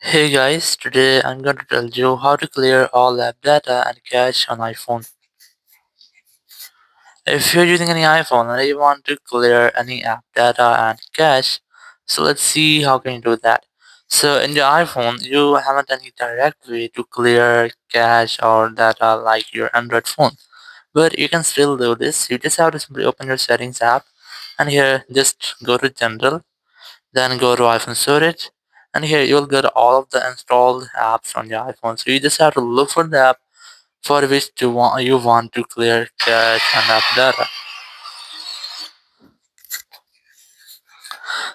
Hey guys, today I'm going to tell you how to clear all app data and cache on iPhone. If you're using any iPhone and you want to clear any app data and cache, so let's see how can you do that. So in your iPhone, you haven't any direct way to clear cache or data like your Android phone. But you can still do this. You just have to simply open your settings app and here just go to general, then go to iPhone storage, and here you'll get all of the installed apps on your iPhone. So you just have to look for the app for which you want to clear cache and app data.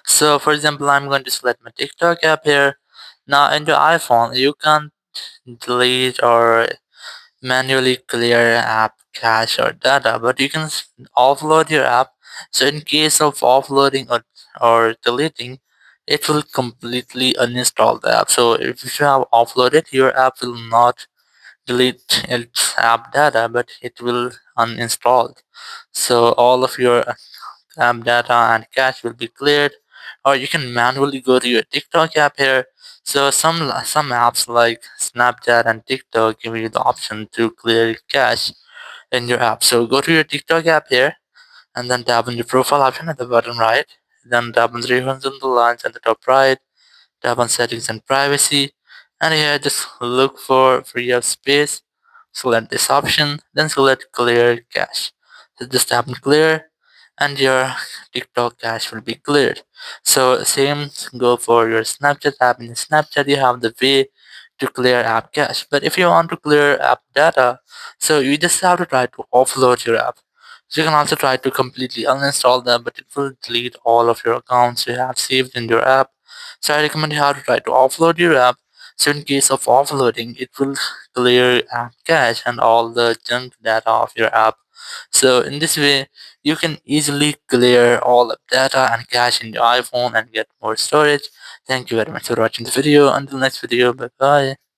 So for example, I'm going to select my TikTok app here. Now in your iPhone, you can't delete or manually clear app cache or data, but you can offload your app. So in case of offloading or deleting, it will completely uninstall the app. So if you have offloaded, your app will not delete its app data, but it will uninstall. So all of your app data and cache will be cleared, or you can manually go to your TikTok app here. So some apps like Snapchat and TikTok give you the option to clear cache in your app. So go to your TikTok app here and then tap on your profile option at the bottom right. Then tap on the horizontal lines at the top right. Tap on settings and privacy, and here just look for free up space. Select this option, then select clear cache. So just tap on clear and your TikTok cache will be cleared. So same go for your Snapchat app. In Snapchat you have the way to clear app cache. But if you want to clear app data, so you just have to try to offload your app. So you can also try to completely uninstall them, but it will delete all of your accounts you have saved in your app. So I recommend you how to try to offload your app. So in case of offloading, it will clear app cache and all the junk data of your app. So in this way, you can easily clear all the data and cache in your iPhone and get more storage. Thank you very much for watching the video. Until next video, bye bye.